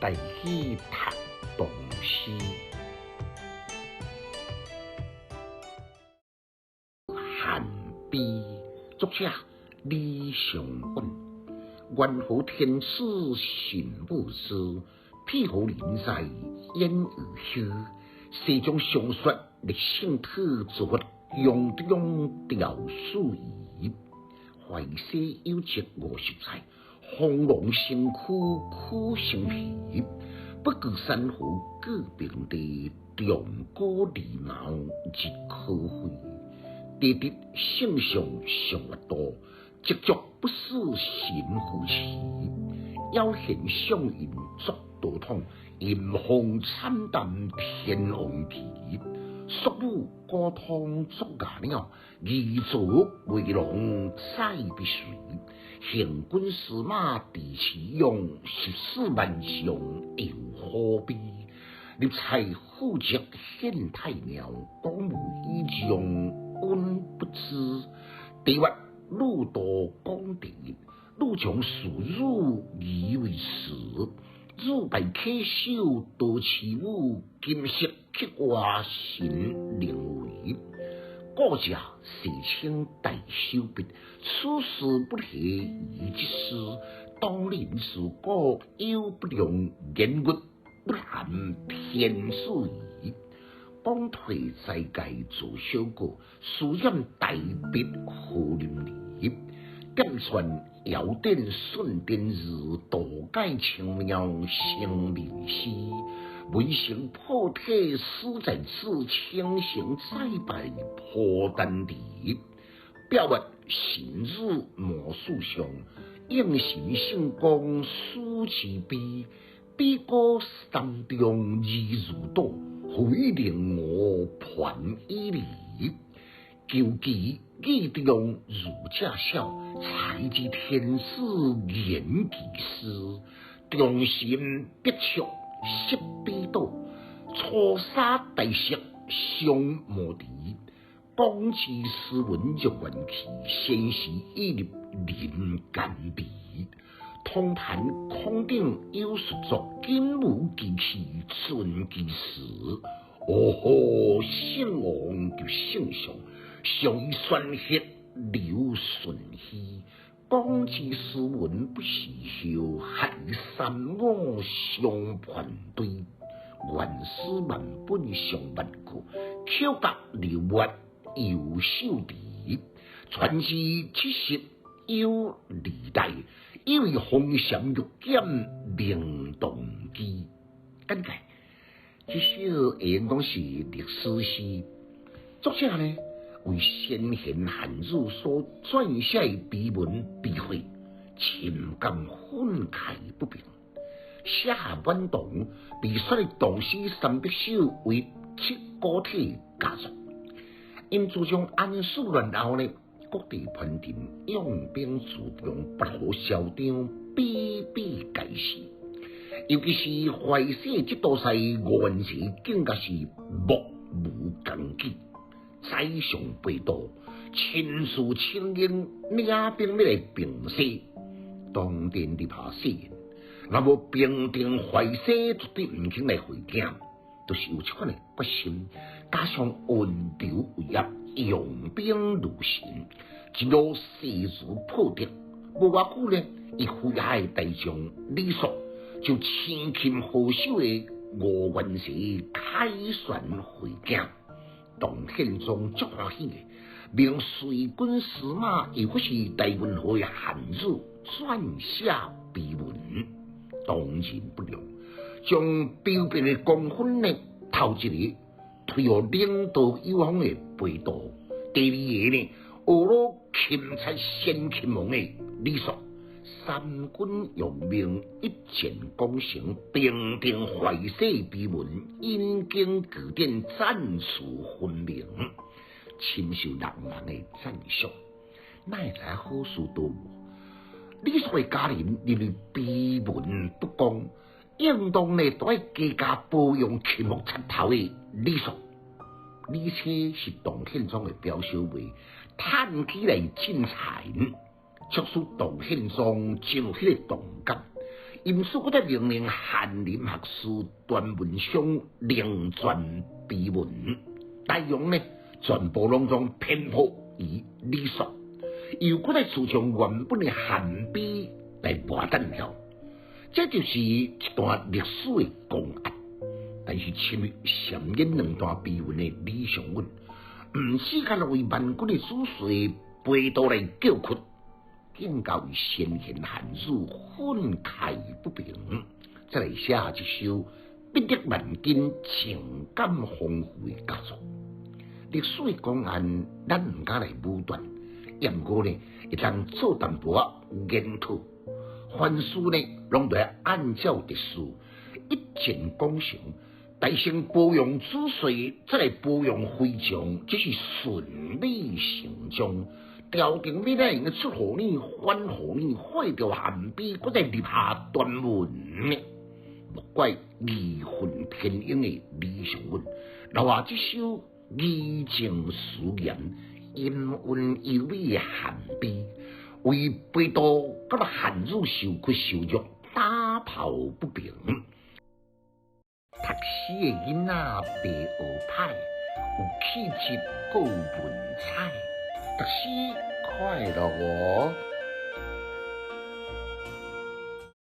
带去读唐诗。汉碑，作者李尚本。元和天子信不思，庇护人在焉有虚。世中常说立圣体之法，用中调数仪。淮西有节50载，红龙身躯苦生皮。不惧山河各平地，重歌礼貌日可辉。地得圣上上越多，积足不死心夫妻。妖贤相应作道统，炎风惨淡天王地。宿武高通作牙鸟，夷族为龙载必随。行军司马地持勇，14万将又何必？立才富极显太庙，光武以将恩不知。地屈鲁道讲地，鲁将属汝以为实。汝败客手多持武，今昔刻外神灵为。故者世称大手笔，此事不提以之师。当年事故有不良，言语不含天数矣。讲退在界做小果，殊染大笔何淋漓。点传尧典顺典日，道解清妙成名诗。文成破体实在此，清醒再败破丹地。表物神儒莫属上，应神圣光书之悲。悲歌山中疑如岛，回令我盘以离。求其义中如驾笑，才知天师言其师。忠心必出识彼道，初杀大石相莫敌。讲之斯文就元气，先时已入人间鼻。通谈空顶有术作，今无其气存其时。哦吼，圣王就圣上，上以宣血流顺熙。讲之斯文不时休，害三我相叛对。原始万本上万古，巧白流月有秀敌。传之七十有历代，以为风禅玉剑名动机。简介：这首应当是历史诗，作者呢为先贤汉儒所撰写的碑文笔会，情感愤慨不平。写下晚唐被选的唐诗300首为七古体佳作。因自从安史乱后呢，各地藩镇用兵自重，不可嚣张，比比皆是。尤其是淮西这道赛5万字，更加是目无纲纪。宰相被盗，亲属亲英领兵要来平西，当殿立下誓言，若无平定淮西，绝对唔肯来会见。都是有这款的决心，加上温柔为压，用兵如神，一路势如破竹。无偌久呢，伊麾下的大将李肃就千金好手的5元时凯旋会见。唐宪宗足欢喜的，命随军司马又或是大文豪的汉儒撰写碑文，当仁不让，将标兵的功勋呢，头一个推予领导有方的裴度，第二个呢，俄罗钦差先秦王的李肃。三军用命一箭攻城，平定淮西碑文，引经据典，战术分明，深受人民的赞赏。哪会知好事多无？李肃的家人认为碑文不公，应当呢都要加加保养秦末插头的李肃。而且是唐宪宗的表小妹，叹起来真残。促使唐宪宗上迄个动感，因此，我在命令翰林学士段文祥另撰碑文，内容呢全部拢总偏颇于理说，又搁在自从原本的汉碑来磨单了。这就是一段历史的公案。但是，深入上演两段碑文的李尚文，唔是干为万军的子孙背道来叫屈，更加为先贤汉儒愤慨不平，再来写下一首笔力万斤、情感丰富的佳作。历史的公案，咱唔敢来武断，不过呢，一旦做淡薄研讨，凡事呢，拢得按照历史一前讲成。大先保养子孙，再来保养徽将，这是顺理成章。条件你来用出乎你，反乎你，坏掉汉碑，搁再立下段文呢？莫怪义愤填膺的李尚文，留下这首义正辞严、阴温优美的汉碑，为背道甲汉儒受屈受辱打抱不平。读书的囡仔白学派，有气质，够文采。读书快乐哦！